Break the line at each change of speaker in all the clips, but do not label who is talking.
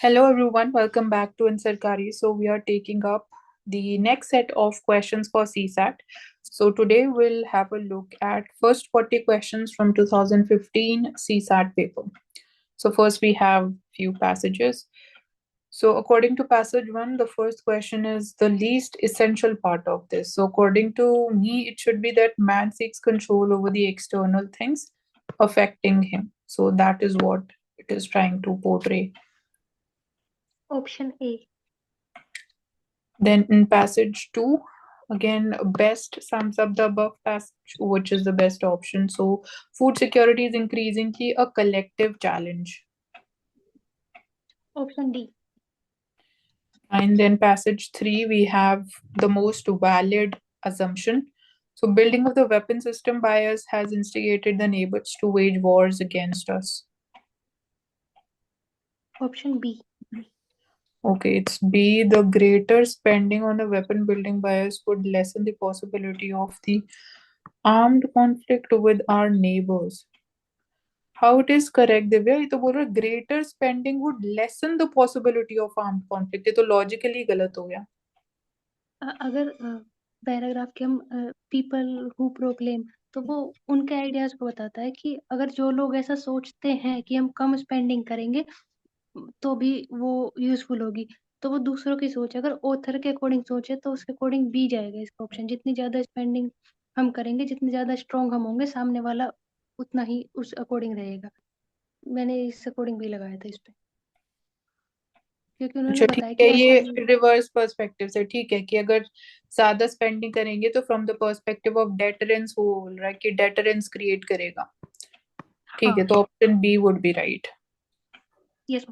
Hello everyone, welcome back to Ansarkari. So we are taking up the next set of questions for CSAT. So today we'll have a look at first 40 questions from 2015 CSAT paper. So first we have few passages. So according to passage 1, the first question is the least essential part of this. So according to me, it should be that man seeks control over the external things affecting him. So that is what it is trying to portray.
Option A.
Then in passage 2, again, best sums up the above passage, which is the best option. So food security is increasingly a collective challenge.
Option D.
And then passage 3, we have the most valid assumption. So building of the weapon system by us has instigated the neighbors to wage wars against us.
Option B.
Okay, it's B. The greater spending on the weapon building by us would lessen the possibility of the armed conflict with our neighbors. How it is correct, Divya? ये तो बोल रहा है greater spending would lessen the possibility of armed conflict. ये तो logically गलत हो गया.
अगर पैराग्राफ के हम पीपल हु प्रोक्लेम तो वो उनके आइडियाज को बताता है कि अगर जो लोग ऐसा सोचते हैं कि हम कम स्पेंडिंग करेंगे तो भी वो यूजफुल होगी, तो वो दूसरों की सोच, अगर ऑथर के अकॉर्डिंग सोचे तो उसके अकॉर्डिंग बी जाएगा इसका ऑप्शन। जितनी ज्यादा स्पेंडिंग हम करेंगे, जितनी ज्यादा स्ट्रांग हम होंगे, सामने वाला उतना ही उस अकॉर्डिंग रहेगा। मैंने इस अकॉर्डिंग भी लगाया था इस पे, क्योंकि उन्होंने
अच्छा ठीक
बताया
है,
कि
ये
ऐसा
रिवर्स पर्सपेक्टिव से ठीक है कि अगर ज्यादा स्पेंडिंग करेंगे तो from the perspective of deterrence वो बोल रहा है कि डेटरेंस क्रिएट करेगा. ठीक
हाँ।
है, तो option B would be right.
Yes.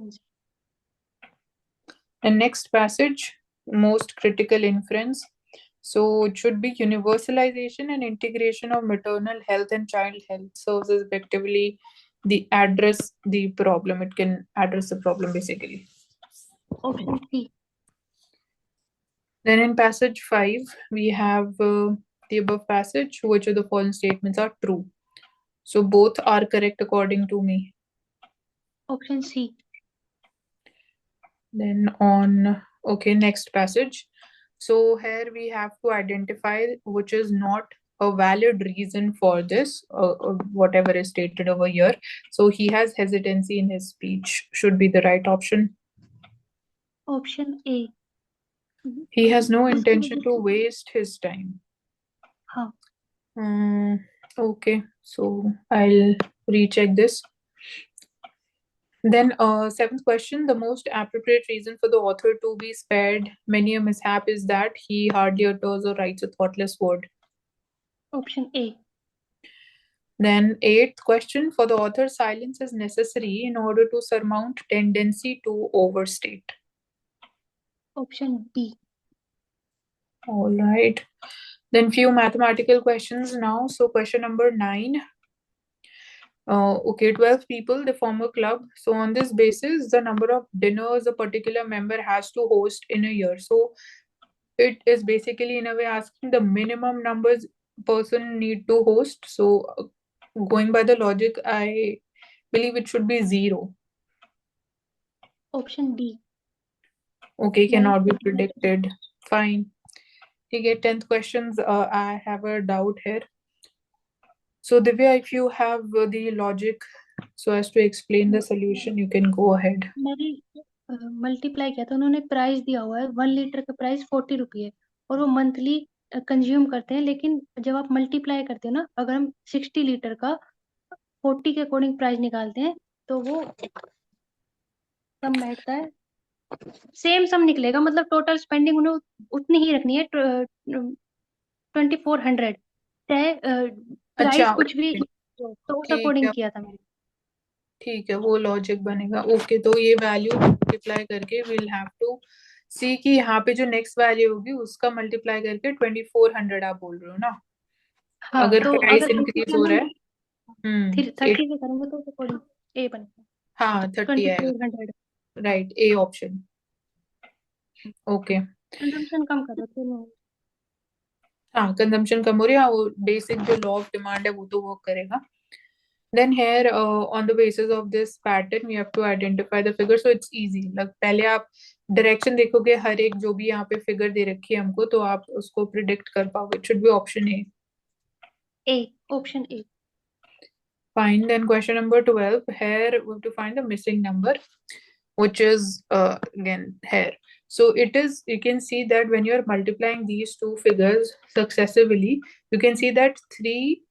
And next passage, most critical inference. So it should be universalization and integration of maternal health and child health serves as effectively the address the problem. It can address the problem basically.
Option C.
Then in passage 5, we have the above passage, which of the following statements are true. So both are correct according to me.
Option C.
Then on, okay, next passage. So here we have to identify which is not a valid reason for this, whatever is stated over here. So he has hesitancy in his speech, should be the right option.
Option A.
He has no
इसकी
intention
वजह
to
से
waste his time.
हाँ।
Okay, so I'll recheck this. Then, seventh question, the most appropriate reason for the author to be spared many a mishap is that he hardly utters or writes a thoughtless word.
Option A.
Then, eighth question, for the author, silence is necessary in order to surmount tendency to overstate.
Option D.
All right. Then, few mathematical questions now. So, question number 9. Okay, 12 people, they form a club. So, on this basis, the number of dinners a particular member has to host in a year. So, it is basically in a way asking the minimum numbers person need to host. So, going by the logic, I believe it should be 0.
Option D.
Okay,
nine
cannot be
people है तो
predicted. Fine. Okay, 10th questions. I have a doubt here. So, Divya, if you have the logic so as to explain the solution, you can go ahead.
मैंने multiply किया था, उन्होंने price दिया हुआ है 1 litre का प्राइस 40 रुपये है और वो मंथली कंज्यूम करते हैं, लेकिन जब आप मल्टीप्लाई करते हो ना, अगर हम 60 लीटर का 40 के अकॉर्डिंग प्राइस निकालते हैं तो वो कम बैठता है, सेम सम निकलेगा। मतलब टोटल स्पेंडिंग उन्हें उतनी ही रखनी है, 2400, चाहे प्राइस
अच्छा,
कुछ भी
okay,
हो, तो उस
ठीक
अकॉर्डिंग
है.
किया था मैंने।
ठीक है, वो लॉजिक बनेगा. ओके, तो ये वैल्यू मल्टीप्लाई करके विल हैव टू सी कि यहाँ पे जो नेक्स्ट वैल्यू होगी उसका मल्टीप्लाई करके 2400 आप बोल रहे हो ना.
हाँ,
अगर
तो
प्राइस
अगर 80
इंक्रीज
से
हो
हम
रहा है.
फिर
एट.
30 से करेंगे तो उस अकॉर्डिंग ए बनेगा,
हाँ, 30 आएगा.
2400।
Right, A option. Okay.
Consumption कम कर रहे थे।
हाँ, कंजम्पशन कम हो रही है. वो बेसिक जो लॉ ऑफ डिमांड है वो तो वर्क करेगा. Then here, on the basis of this pattern, we have to identify the figure. So it's easy. like पहले आप डायरेक्शन देखोगे, हर एक जो भी यहाँ पे फिगर दे रखी है हमको, तो आप उसको प्रिडिक्ट कर पाओगे. It should be option A.
Option A.
Fine. Then question number 12. Here we have to find the missing number, which is again here. So it is, you can see that when you are multiplying these two figures successively, you can see that 3,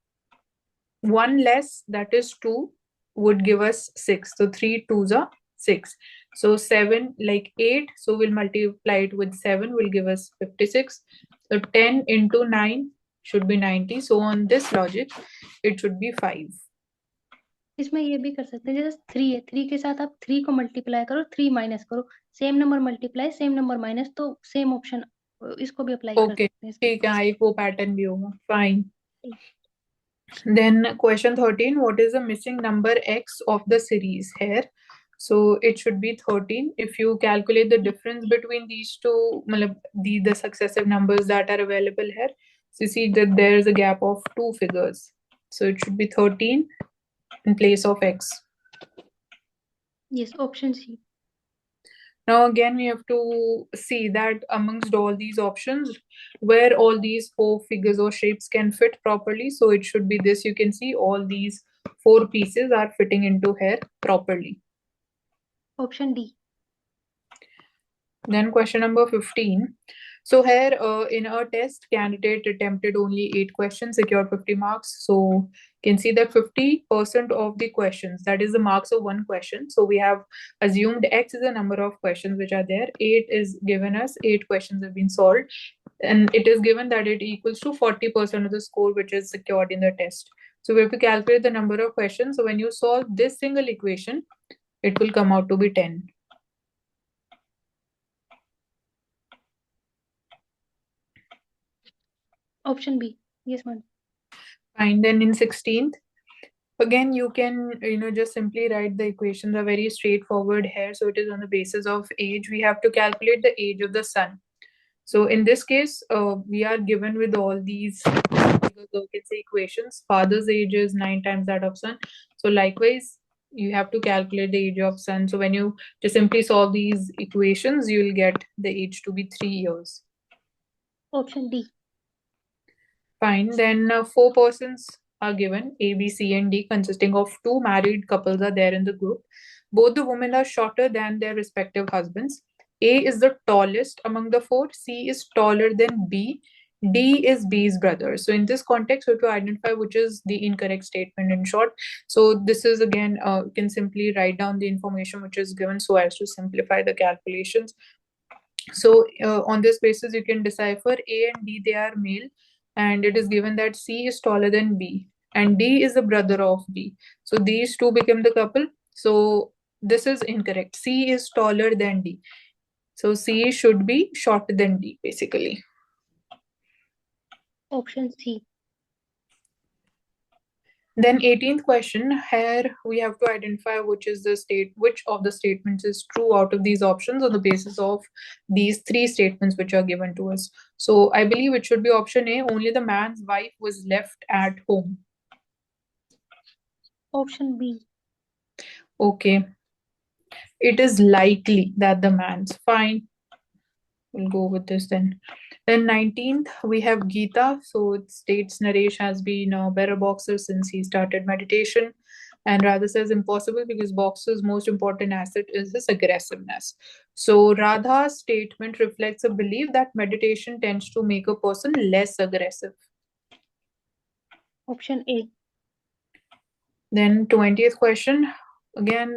1 less, that is 2, would give us 6. So 3 2s are 6. So 7, like 8, so we'll multiply it with 7, will give us 56. So 10 into 9 should be 90. So on this logic, it should be 5.
इसमें ये भी कर सकते हैं, जैसे 3 है, 3 के साथ आप 3 को मल्टीप्लाई करो, 3 माइनस करो, same number multiply same number minus, तो सेम ऑप्शन इसको भी अप्लाई कर
Okay,
सकते हैं.
ठीक है, एक वो पैटर्न भी होगा. Fine. Then question 13, what is the missing number x of the series here? So it should be 13. If you calculate the difference between these two, matlab the successive numbers that are available here, so you see that there is a gap of 2 figures. So it should be 13 in place of x.
Yes, option C.
Now again, we have to see that amongst all these options, where all these 4 figures or shapes can fit properly. So it should be this. You can see all these 4 pieces are fitting into here properly.
Option D.
Then question number 15. So here in a test, candidate attempted only 8 questions, secured 50 marks. So you can see that 50% of the questions, that is the marks of one question. So we have assumed x is the number of questions which are there. 8 is given us, 8 questions have been solved. And it is given that it equals to 40% of the score which is secured in the test. So we have to calculate the number of questions. So when you solve this single equation, it will come out to be 10.
Option B. Yes, ma'am.
Fine. Then in 16th, again, you can, just simply write the equations are very straightforward here. So it is on the basis of age. We have to calculate the age of the sun. So in this case, we are given with all these equations. Father's age is 9 times that of sun. So likewise, you have to calculate the age of sun. So when you just simply solve these equations, you will get the age to be 3 years.
Option D.
Fine. Then 4 persons are given, A, B, C, and D, consisting of 2 married couples are there in the group. Both the women are shorter than their respective husbands. A is the tallest among the 4. C is taller than B. D is B's brother. So in this context, we have to identify which is the incorrect statement in short. So this is again, you can simply write down the information which is given so as to simplify the calculations. So on this basis, you can decipher A and D, they are male, and it is given that C is taller than B and D is the brother of B. So these two become the couple. So this is incorrect. C is taller than D. So C should be shorter than D basically.
Option C.
Then 18th question, here we have to identify which of the statements is true out of these options on the basis of these 3 statements which are given to us. So I believe it should be option A, only the man's wife was left at home.
Option B.
Okay. It is likely that the man's fine. We'll go with this then. Then 19th, we have Gita. So it states Naresh has been a better boxer since he started meditation. And Radha says impossible because boxer's most important asset is his aggressiveness. So Radha's statement reflects a belief that meditation tends to make a person less aggressive.
Option A.
Then 20th question. Again,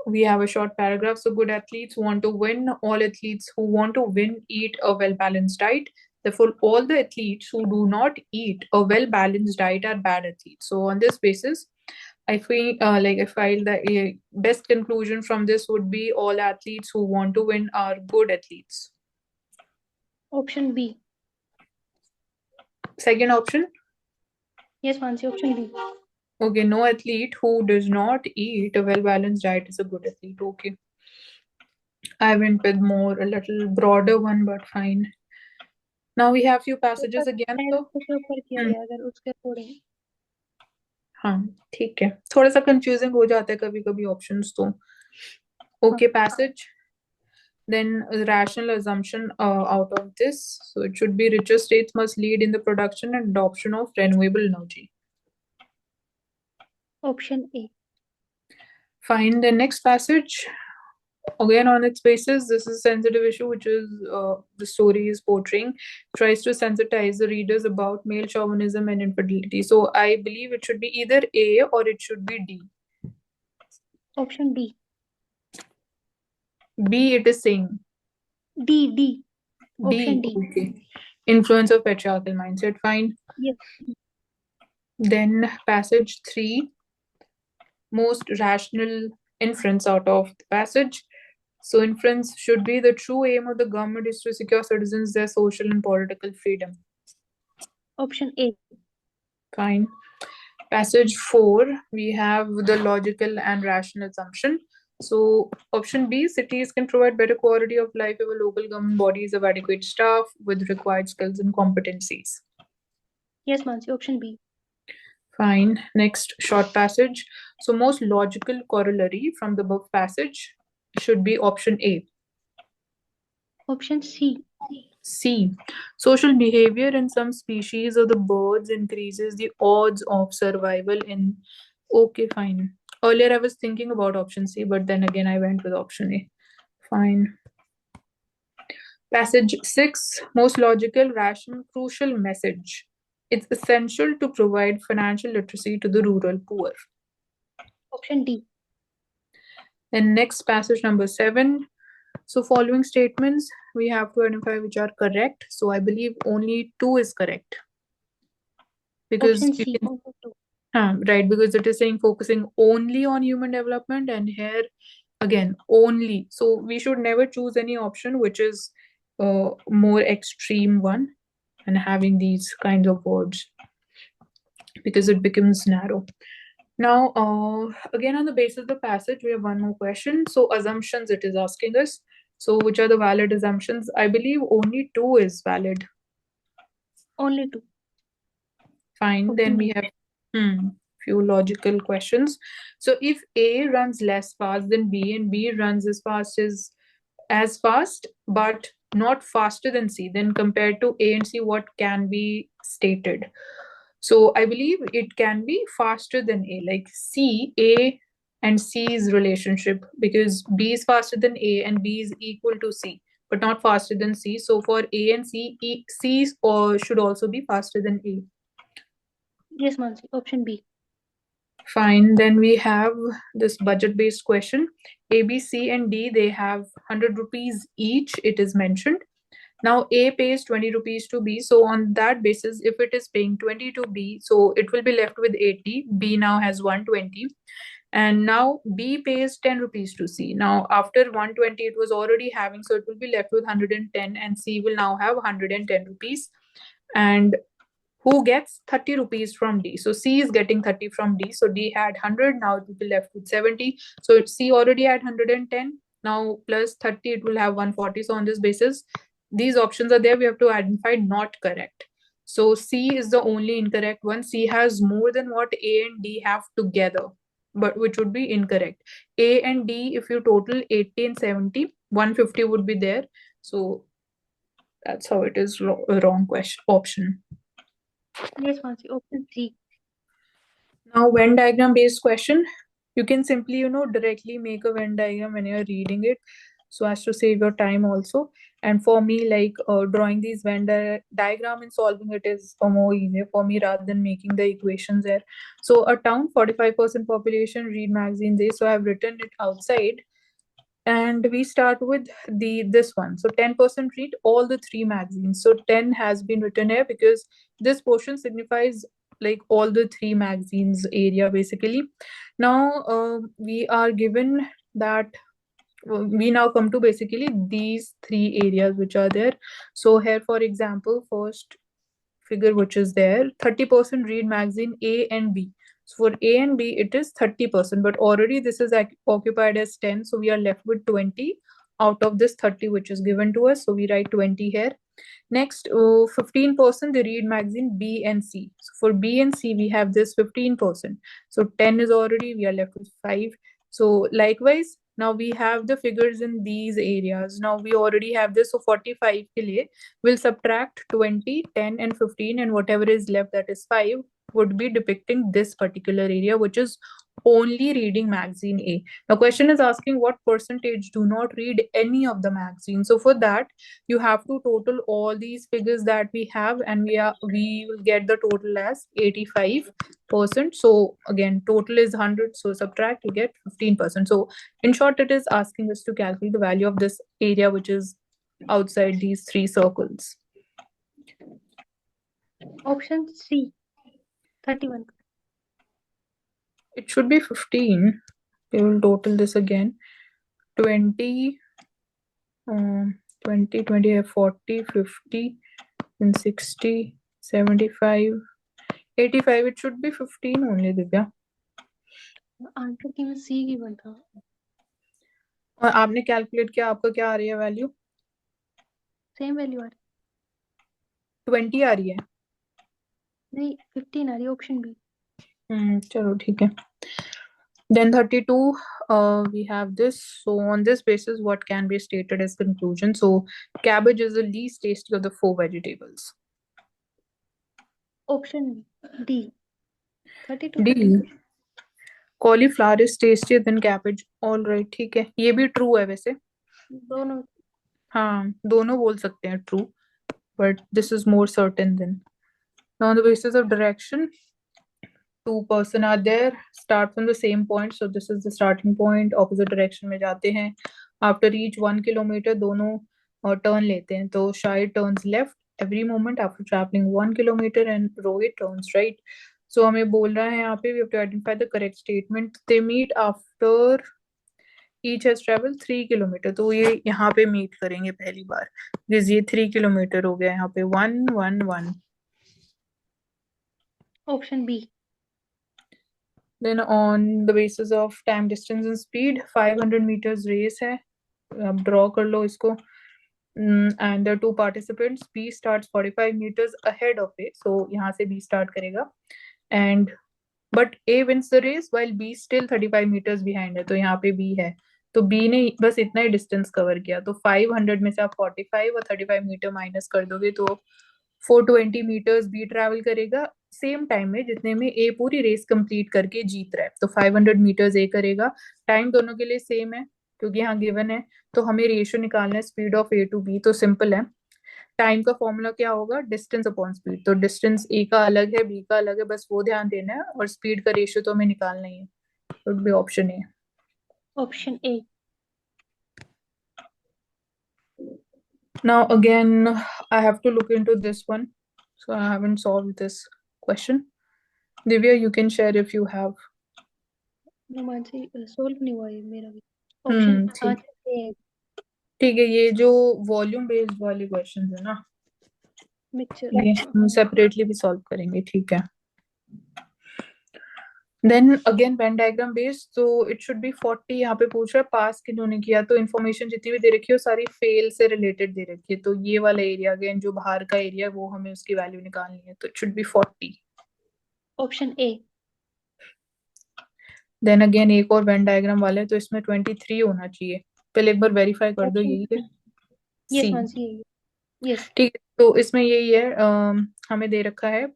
we have a short paragraph. So good athletes want to win. All athletes who want to win eat a well-balanced diet. Therefore, all the athletes who do not eat a well-balanced diet are bad athletes. So on this basis, I feel the best conclusion from this would be all athletes who want to win are good athletes.
Option B.
Second option?
Yes, Mansi, option B.
Okay, no athlete who does not eat a well-balanced diet is a good athlete. Okay. I went with a little broader one, but fine. Now we have few passages again. So,
उसके ऊपर किया गया अगर उसके according.
हाँ ठीक है, थोड़ा सा कंफ्यूजिंग हो जाता है कभी कभी ऑप्शंस तो।
हाँ,
Okay, passage. Then a rational assumption out of this. So it should be richer states must lead in the production and adoption of renewable energy.
Option A.
Fine. The next passage, again on its basis, this is a sensitive issue, which is the story is portraying, tries to sensitize the readers about male chauvinism and infidelity. So I believe it should be either A or it should be D.
Option D.
B, it is saying.
D D. Option
D,
D.
okay. Influence of patriarchal mindset. Fine.
Yes.
Then passage 3, most rational inference out of the passage. So inference should be the true aim of the government is to secure citizens their social and political freedom.
Option A.
Fine. Passage 4, we have the logical and rational assumption. So option B, cities can provide better quality of life if a local government bodies have adequate staff with required skills and competencies.
Yes Mansi, option B.
Fine. Next short passage. So most logical corollary from the above passage should be option A.
Option C.
C. Social behavior in some species of the birds increases the odds of survival in. Okay, fine. Earlier I was thinking about option C, but then again I went with option A. Fine. Passage 6. Most logical, rational, crucial message. It's essential to provide financial literacy to the rural poor.
Option D.
Then next passage number 7. So following statements we have to identify which are correct. So I believe only 2 is correct because
option
you
C.
can, right, because it is saying focusing only on human development, and here again only. So we should never choose any option which is more extreme one and having these kinds of words because it becomes narrow. Now, again, on the basis of the passage, we have one more question. So, assumptions it is asking us. So, which are the valid assumptions? I believe only 2 is valid.
Only two.
Fine. Then we have few logical questions. So, if A runs less fast than B and B runs as fast, but not faster than C, then compared to A and C, what can be stated? So I believe it can be faster than A, like C, A and C's relationship, because B is faster than A and B is equal to C, but not faster than C. So for A and C, C should also be faster than A.
Yes Mansi, option B.
Fine. Then we have this budget-based question. A, B, C, and D, they have 100 rupees each, it is mentioned. Now A pays 20 rupees to B. So on that basis, if it is paying 20 to B, so it will be left with 80. B now has 120. And now B pays 10 rupees to C. Now after 120, it was already having, so it will be left with 110 and C will now have 110 rupees. And who gets 30 rupees from D? So C is getting 30 from D. So D had 100, now it will be left with 70. So C already had 110. Now plus 30, it will have 140. So on this basis, these options are there. We have to identify not correct. So C is the only incorrect one. C has more than what A and D have together, but which would be incorrect. A and D, if you total 80 and 70, 150 would be there. So that's how it is wrong question option.
Yes Mansi, option C.
Now, Venn diagram based question. You can simply, directly make a Venn diagram when you're reading it so as to save your time also. And for me, like drawing these Venn diagram and solving it is more easier for me rather than making the equations there. So a town, 45% population read magazines there. So I've written it outside. And we start with this one. So 10% read all the 3 magazines. So 10 has been written here because this portion signifies like all the 3 magazines area basically. Now we are given that we now come to basically these 3 areas which are there. So here, for example, first figure which is there, 30% read magazine A and B. So for A and B, it is 30%, but already this is occupied as 10. So we are left with 20 out of this 30 which is given to us. So we write 20 here. Next, 15% they read magazine B and C. So for B and C, we have this 15%. So 10 is already, we are left with 5. So likewise, now we have the figures in these areas. Now we already have this. So 45 ke liye, we'll subtract 20, 10 and 15, and whatever is left, that is 5, would be depicting this particular area, which is only reading magazine A. The question is asking what percentage do not read any of the magazine. So for that, you have to total all these figures that we have, and we will get the total as 85%. So again, total is 100, so subtract, you get 15%. So in short, it is asking us to calculate the value of this area which is outside these three circles.
Option C, 31.
It should be 15. We will total this again. 20, 20, 20, 40, 50, and 60, 75, 85. It should be 15 only, Divya.
Answer की मैं सी given था.
और आपने calculate किया, आपका क्या आ रही है वैल्यू?
सेम वैल्यू आ रही
20 आ रही है.
नहीं, 15 आ रही है. Option B.
चलो ठीक है. Then 32, we have this. So on this basis, what can be stated as conclusion? So cabbage is the least tasty of the four vegetables.
Option D, 32.
D. Cauliflower is tastier than cabbage. All right, ठीक है. ये भी true है वैसे.
दोनों.
हाँ, दोनों बोल सकते हैं true, but this is more certain than. Now on the basis of direction, two person are there, start from the same point, so this is the starting point, opposite direction में जाते हैं. After each 1 kilometer दोनों turn लेते हैं. तो Shahid turns left every moment after traveling 1 kilometer and Rohit turns right. So हमें बोल रहा है यहाँ पे we have to identify the correct statement. They meet after each has traveled 3 kilometer. तो ये यहाँ पे meet करेंगे पहली बार, because ये 3 kilometer हो गया यहाँ पे. 1 1 1.
Option B.
Then on the basis of time, distance and speed, 500 meters race है. अब draw कर लो इसको. And the two participants, B starts 45 meters ahead of A. So यहाँ से B start करेगा. And but A wins the race while B still 35 meters behind है. तो यहाँ पे B है. तो B ने बस इतना ही डिस्टेंस कवर किया. तो 500 में से आप 45 और 35 मीटर माइनस कर दोगे तो 420 मीटर्स B ट्रैवल करेगा सेम टाइम में जितने में A पूरी रेस कंप्लीट करके जीत रहा है. तो 500 मीटर्स A करेगा. टाइम दोनों के लिए सेम है क्योंकि यहाँ गिवन है. तो हमें रेशियो निकालना है speed of A to B. तो सिंपल है. टाइम का फॉर्मूला क्या होगा? Distance upon speed. तो डिस्टेंस A का अलग है, B का अलग है, बस वो ध्यान देना है. और स्पीड का रेशियो तो हमें निकालना ही है. Would be option A.
Option A.
Now again, I have to look into this one. So I haven't solved this question. Divya, you can share if you have.
रोमांसी सोल्व नहीं हुआ ये मेरा भी. Option answer A.
ठीक है. ये जो वॉल्यूम बेस्ड वाले क्वेश्चंस है ना,
मिक्सचर.
ये हम सेपरेटली भी सॉल्व करेंगे. ठीक है. Then again Venn diagram based, तो इट शुड बी 40. यहाँ पे पूछ रहा है पास किन्होंने किया. तो इन्फॉर्मेशन जितनी भी दे रखी है वो सारी फेल से रिलेटेड दे रखी है. तो ये वाला एरिया अगेन जो बाहर का एरिया है वो हमें उसकी वैल्यू निकालनी है. तो it should be 40.
Option A.
Then again एक और वेन डायग्राम वाला है तो इसमें 23 होना चाहिए. पहले एक बार वेरीफाई कर दो. यही है सी.
यस.
ठीक है. तो इसमें यही है. हमें दे रखा है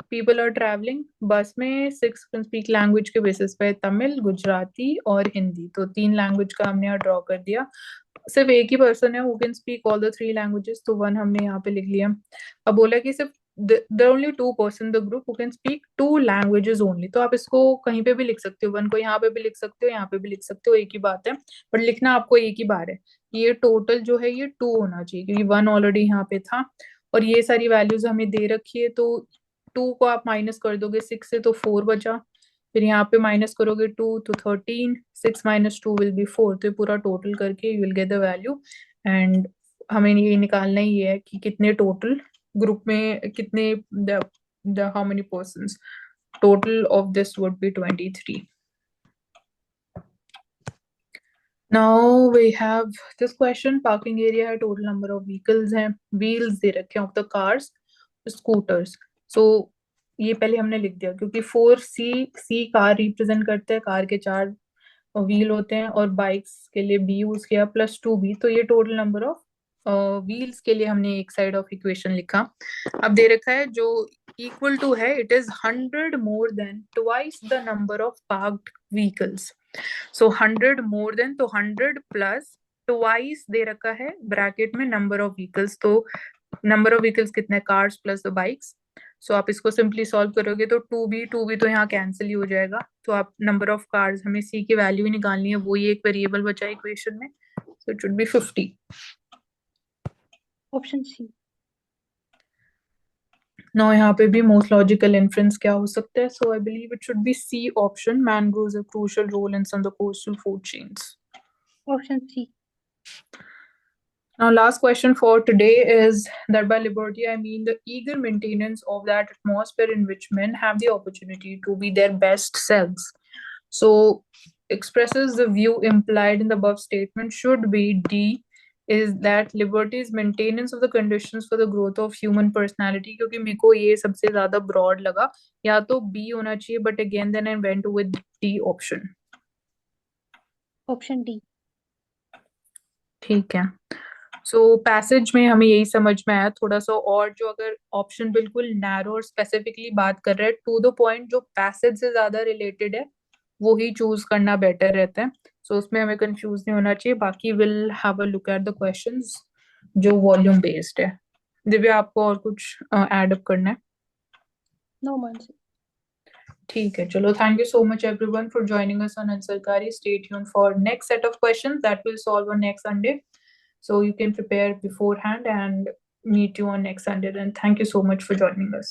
पीपल आर ट्रैवलिंग. बस में 6 कैन स्पीक लैंग्वेज के बेसिस पे तमिल, गुजराती और हिंदी. तो 3 लैंग्वेज का हमने यहाँ ड्रॉ कर दिया. सिर्फ एक ही पर्सन है who can speak all the 3 languages. तो 1 हमने यहाँ पे लिख लिया. अब बोला कि सिर्फ there are only 2 person in the group who can speak 2 languages only. तो आप इसको कहीं पे भी लिख सकते हो. 1 को यहाँ पे भी लिख सकते हो, यहाँ पे भी लिख सकते हो. एक ही बात है, बट लिखना आपको एक ही बार है. ये टोटल जो है ये 2 होना चाहिए क्योंकि 1 ऑलरेडी यहाँ पे था. और ये सारी वैल्यूज हमें दे रखी है. तो 2 को आप माइनस कर दोगे 6 से तो 4 बचा. फिर यहाँ पे माइनस करोगे 2 तो 13. 6 minus 2 will be 4. तो ये पूरा टोटल करके you will get the value. And हमें ये निकालना ही है कि कितने टोटल ग्रुप में कितने the how many persons. Total of this would be 23. Now we have this question. Parking area है, total number of vehicles हैं, wheels दे रखे हैं of the cars, scooters. So ये पहले हमने लिख दिया क्योंकि 4C कार रिप्रेजेंट करता है, कार के 4 व्हील होते हैं, और बाइक्स के लिए बी यूज किया +2B, तो ये टोटल नंबर ऑफ व्हील्स के लिए हमने एक साइड ऑफ इक्वेशन लिखा. अब दे रखा है जो इक्वल टू है, it is 100 more than twice the number of parked vehicles. So 100 more than, तो 100 प्लस ट्वाइस दे रखा है ब्रैकेट में नंबर ऑफ व्हीकल्स. तो नंबर ऑफ व्हीकल्स कितने, कार्स प्लस द बाइक्स. सो आप इसको सिंपली सॉल्व करोगे तो 2B तो यहाँ कैंसिल ही हो जाएगा. तो आप नंबर ऑफ कार्स, हमें सी की वैल्यू ही निकालनी है, वो ही एक वेरिएबल बचा इक्वेशन में. So it should be 50.
Option C.
No, यहाँ पे भी मोस्ट लॉजिकल इन्फ्रेंस क्या हो सकता है. So I believe it should be C option. Mangroves a crucial role in some of the coastal food chains.
Option C.
Now, last question for today is that by liberty, I mean the eager maintenance of that atmosphere in which men have the opportunity to be their best selves. So, expresses the view implied in the above statement should be D, is that liberty is maintenance of the conditions for the growth of human personality. क्योंकि मेरे को ये सबसे ज्यादा broad लगा, या तो B होना चाहिए, but again then I went with D option.
Option D.
ठीक है. सो पैसेज में हमें यही समझ में आया थोड़ा सा, और जो अगर ऑप्शन बिल्कुल नैरो और स्पेसिफिकली बात कर रहे हैं, टू द पॉइंट, जो पैसेज से ज्यादा रिलेटेड है, वो ही चूज करना बेटर रहता है. सो उसमें हमें कंफ्यूज नहीं होना चाहिए. बाकी will have a look at the questions जो वॉल्यूम बेस्ड है. दिव्या, आपको और कुछ ऐड अप करना है?
नो मानसी.
ठीक है, चलो. Thank you so much everyone for joining us on Sarkari. Stay tune for next set of questions that will solve on next Sunday. So you can prepare beforehand and meet you on next Sunday. And thank you so much for joining us.